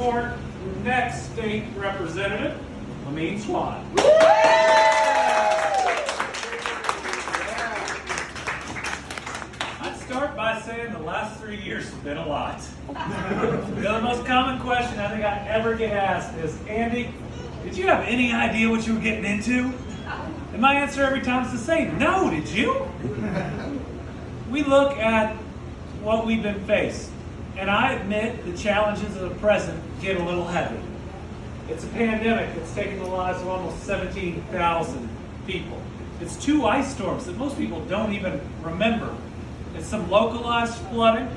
our next state representative, Lamin Swann. I'd start by saying the last 3 years have been a lot. The most common question I think I ever get asked is, Andy, did you have any idea what you were getting into? And my answer every time is the same. No, did you? We look at what we've been faced. And I admit the challenges of the present get a little heavy. It's a pandemic that's taken the lives of almost 17,000 people. It's 2 ice storms that most people don't even remember. It's some localized flooding.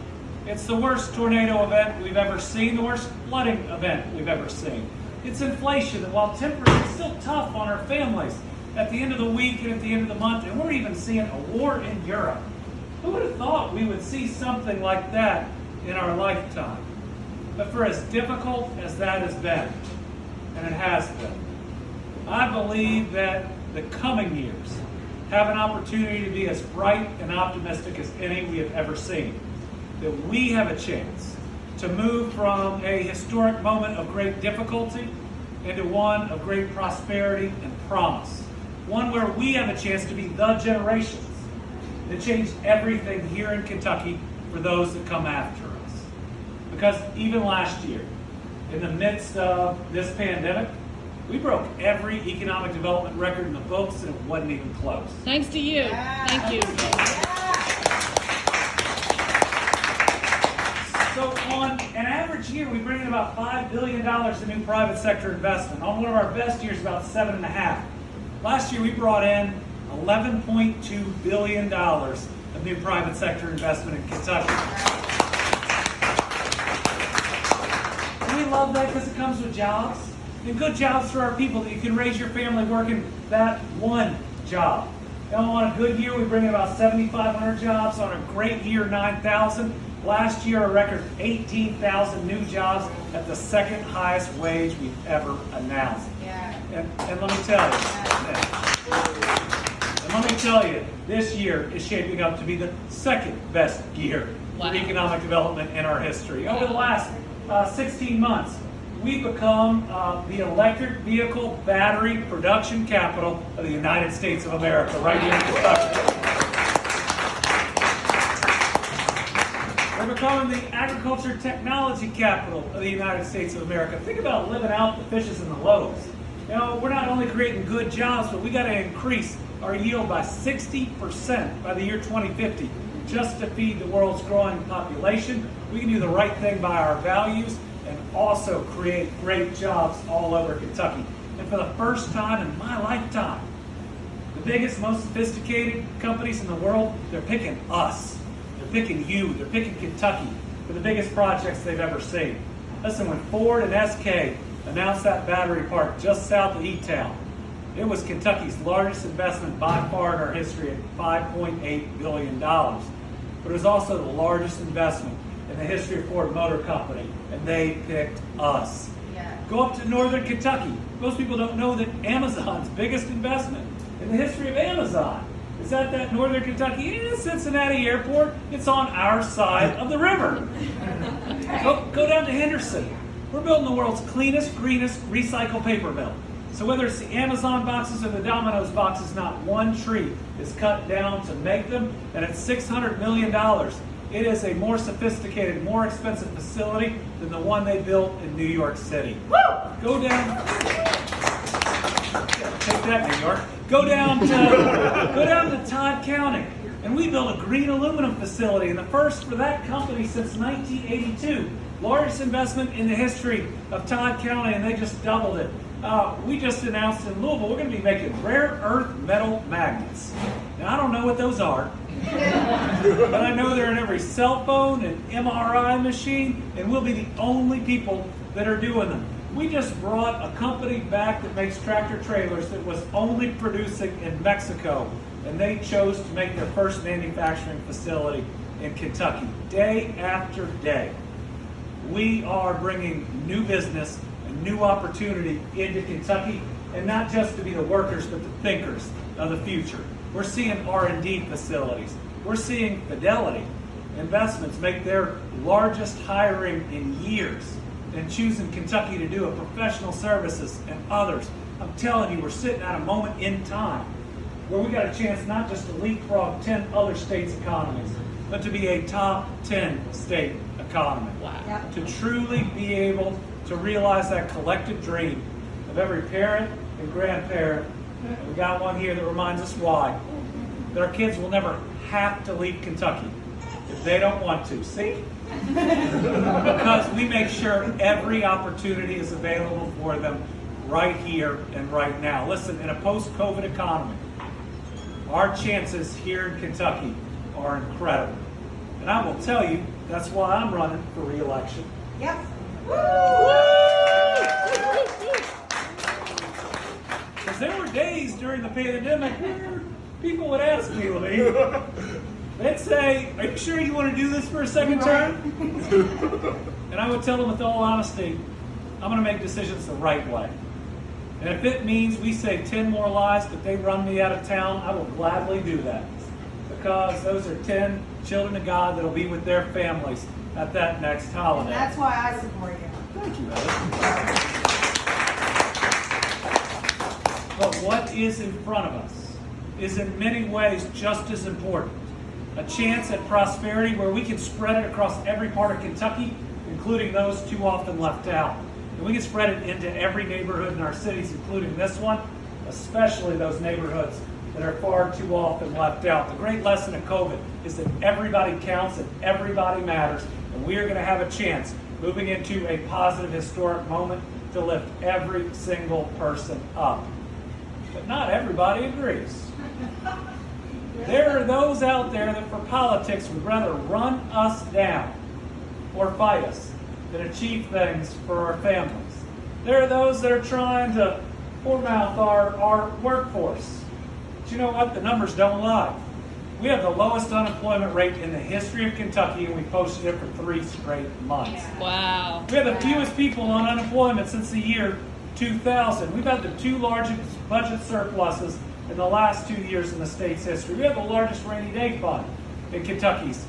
It's the worst tornado event we've ever seen, the worst flooding event we've ever seen. It's inflation that, while temporary, is still tough on our families at the end of the week and at the end of the month. And we're even seeing a war in Europe. Who would have thought we would see something like that in our lifetime? But for as difficult as that has been, and it has been, I believe that the coming years have an opportunity to be as bright and optimistic as any we have ever seen. That we have a chance to move from a historic moment of great difficulty into one of great prosperity and promise. One where we have a chance to be the generations that change everything here in Kentucky for those that come after us. Because even last year, in the midst of this pandemic, we broke every economic development record in the books, and it wasn't even close. Thanks to you. Yeah. Thank you. So on an average year, we bring in about $5 billion in new private sector investment. On one of our best years, about 7.5. Last year, we brought in $11.2 billion of new private sector investment in Kentucky. We love that because it comes with jobs, and good jobs for our people, that you can raise your family working that one job. Now, on a good year, we bring in about 7,500 jobs. On a great year, 9,000. Last year, a record 18,000 new jobs at the second highest wage we've ever announced. Yeah. And let me tell you, this year is shaping up to be the second best year for economic development in our history. Over the last 16 months, we've become the electric vehicle battery production capital of the United States of America, right here in Kentucky. We're becoming the agriculture technology capital of the United States of America. Think about living out the fishes and the loaves. You know, we're not only creating good jobs, but we got to increase our yield by 60% by the year 2050 just to feed the world's growing population. We can do the right thing by our values and also create great jobs all over Kentucky. And for the first time in my lifetime, the biggest, most sophisticated companies in the world, they're picking us. They're picking you. They're picking Kentucky for the biggest projects they've ever seen. Listen, when Ford and SK announced that battery park just south of E-Town, it was Kentucky's largest investment by far in our history at $5.8 billion. But it was also the largest investment in the history of Ford Motor Company, and they picked us. Yeah. Go up to northern Kentucky. Most people don't know that Amazon's biggest investment in the history of Amazon is at that northern Kentucky, Cincinnati airport. It's on our side of the river. Go down to Henderson. We're building the world's cleanest, greenest recycled paper mill. So whether it's the Amazon boxes or the Domino's boxes, not one tree is cut down to make them. And at $600 million, it is a more sophisticated, more expensive facility than the one they built in New York City. Woo! Go down. Take that, New York. Go down to Todd County, and we built a green aluminum facility, and the first for that company since 1982. Largest investment in the history of Todd County, and they just doubled it. We just announced in Louisville we're going to be making rare earth metal magnets. Now, I don't know what those are, but I know they're in every cell phone and MRI machine, and we'll be the only people that are doing them. We just brought a company back that makes tractor trailers that was only producing in Mexico, and they chose to make their first manufacturing facility in Kentucky. Day after day, we are bringing new business and new opportunity into Kentucky, and not just to be the workers, but the thinkers of the future. We're seeing R&D facilities. We're seeing Fidelity Investments make their largest hiring in years in choosing Kentucky to do it, professional services and others. I'm telling you, we're sitting at a moment in time where we got a chance not just to leapfrog 10 other states' economies, but to be a top 10 state economy. Wow. Yep. To truly be able to realize that collective dream of every parent and grandparent. We got one here that reminds us why. That our kids will never have to leave Kentucky if they don't want to. See? Because we make sure every opportunity is available for them right here and right now. Listen, in a post-COVID economy, our chances here in Kentucky are incredible. And I will tell you, that's why I'm running for re-election. Yep. Because there were days during the pandemic where people would ask me, Lamin, they'd say, are you sure you want to do this for a second term? And I would tell them with all honesty, I'm going to make decisions the right way. And if it means we save 10 more lives but they run me out of town, I will gladly do that. Because those are 10 children of God that will be with their families at that next holiday. That's why I support you. Thank you, Heather. But what is in front of us is in many ways just as important. A chance at prosperity where we can spread it across every part of Kentucky, including those too often left out. And we can spread it into every neighborhood in our cities, including this one, especially those neighborhoods that are far too often left out. The great lesson of COVID is that everybody counts and everybody matters, and we are going to have a chance moving into a positive historic moment to lift every single person up. But not everybody agrees. There are those out there that for politics would rather run us down or fight us than achieve things for our families. There are those that are trying to poor-mouth our workforce. But you know what? The numbers don't lie. We have the lowest unemployment rate in the history of Kentucky, and we posted it for 3 straight months. Wow. We have the fewest people on unemployment since the year 2000. We've had the 2 largest budget surpluses in the last 2 years in the state's history. We have the largest rainy day fund in Kentucky's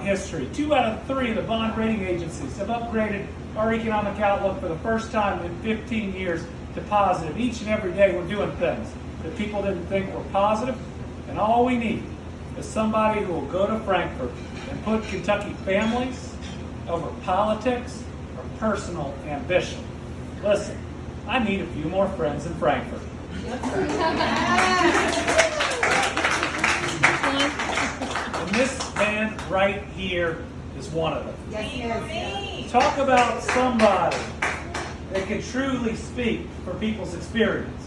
history. 2 out of 3 of the bond rating agencies have upgraded our economic outlook for the first time in 15 years to positive. Each and every day we're doing things that people didn't think were positive, and all we need is somebody who will go to Frankfurt and put Kentucky families over politics or personal ambition. Listen, I need a few more friends in Frankfurt. And this man right here is one of them. Yes. Talk about somebody that can truly speak for people's experience.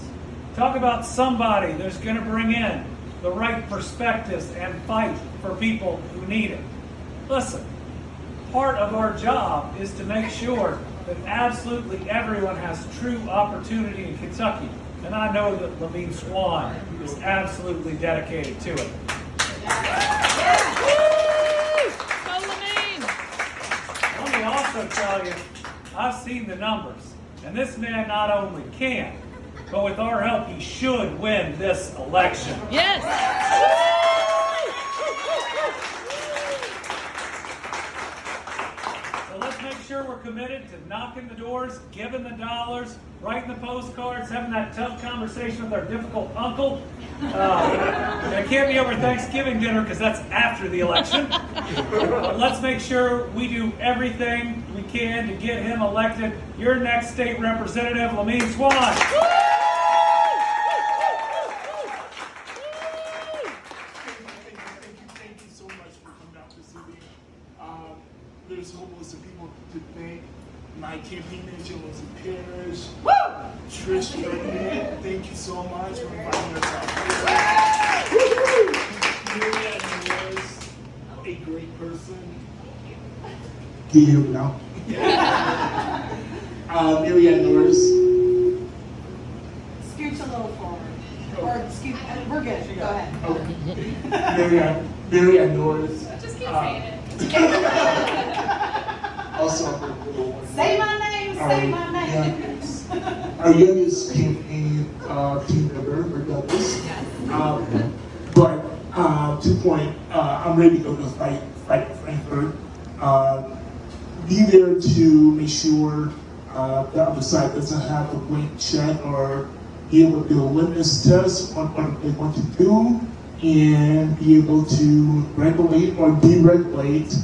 Talk about somebody that's going to bring in the right perspectives and fight for people who need it. Listen, part of our job is to make sure that absolutely everyone has true opportunity in Kentucky. And I know that Lamin Swann is absolutely dedicated to it. Let me also tell you, I've seen the numbers. And this man not only can, but with our help, he should win this election. Yes. So let's make sure we're committed to knocking the doors, giving the dollars, writing the postcards, having that tough conversation with our difficult uncle. And it can't be over Thanksgiving dinner because that's after the election. But let's make sure we do everything we can to get him elected. Your next state representative, Lamin Swann. Thank you so much for coming out this evening. There's a whole list of people to thank. My campaign agent was in Paris. Trish Ferdinand, thank you so much for inviting us out here. Maria was a great person. Do you hear me now? Maria Norris. Scooch a little forward. Or scoot. We're good. Go ahead. Okay. Maria Norris. Just keep saying it. Also, a little one. Say my name. Say my name. Our youngest campaign team member, Douglas. But to the point, I'm ready to go to fight Frankfurt. be there to make sure the other side doesn't have a blank check or be able to do a litmus test on what they want to do and be able to regulate or deregulate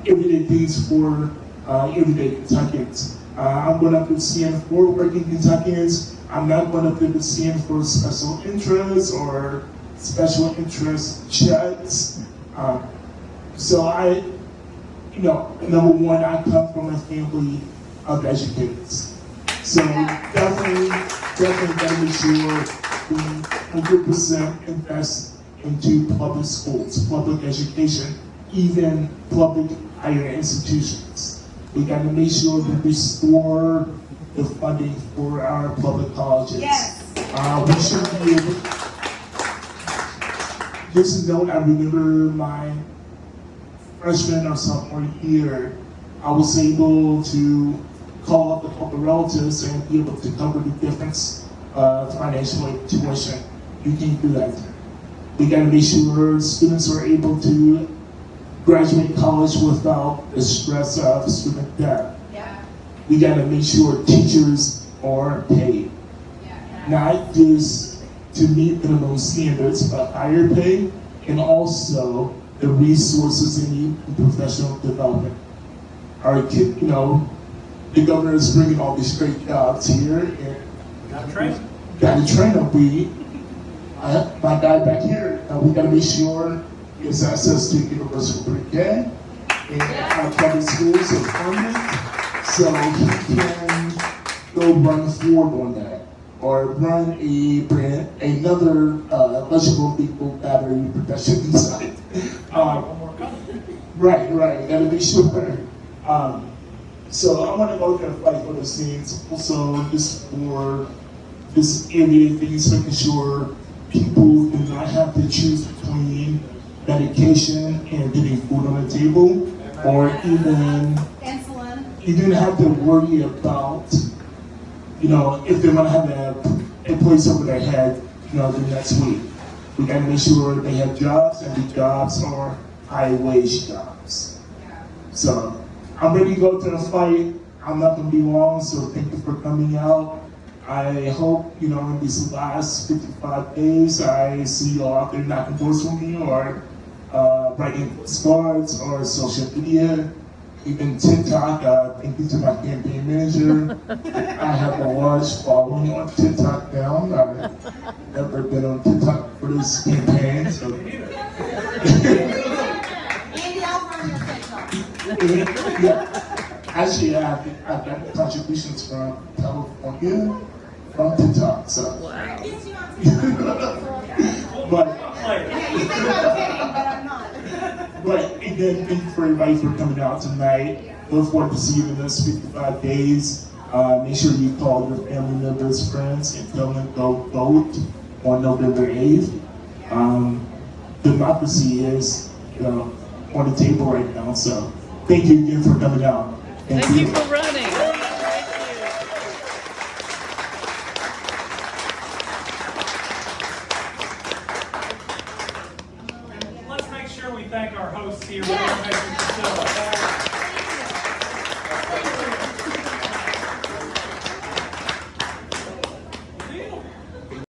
everyday things for everyday Kentuckians. I'm going up and seeing for working Kentuckians. I'm not going up and seeing for special interests or special interest checks. So I, number one, I come from a family of educators. So definitely gotta make sure we 100% invest into public schools, public education, even public higher institutions. We gotta make sure we restore the funding for our public colleges. Yes. We should be able. Just note, I remember my freshman or sophomore year, I was able to call up a couple relatives and be able to cover the difference of financial tuition. You can't do that. We gotta make sure students are able to graduate college without the stress of student debt. Yeah. We gotta make sure teachers are paid. Yeah. Not just to meet minimum standards, but higher pay, and also the resources they need in professional development. Our kid, the governor is bringing all these great jobs here, and Got to train. got to train them. My guy back here, we got to make sure he has access to universal pre-K and our public schools are funded, so he can go run forward on that, or run another electrical vehicle battery production site. Right, gotta be sure. So I want to go there and fight for those things. Also, just for this everyday things, making sure people do not have to choose between medication and getting food on the table, or even Insulin. you didn't have to worry about, if they're gonna have a place over their head, the next week. We gotta make sure they have jobs, and the jobs are high wage jobs. So I'm ready to go to the fight. I'm not gonna be long, so thank you for coming out. I hope, in these last 55 days, I see you all out there knocking doors for me, or writing postcards, or social media, even TikTok. Thank you to my campaign manager. I have a large following on TikTok now. I've never been on TikTok for this campaign, so. Andy, I'll run your TikTok. Yeah. Actually, I've got contributions from California, from TikTok, so. Wow. Kids you on TikTok. But, Yeah, you think I'm kidding, but I'm not. but again, thank you for everybody for coming out tonight. Look forward to seeing you in the next 55 days. Make sure you call your family members, friends, and tell them to go vote on November 8th. Democracy is, on the table right now, so thank you again for coming out. Thank you for running. Let's make sure we thank our hosts here. We're gonna make them feel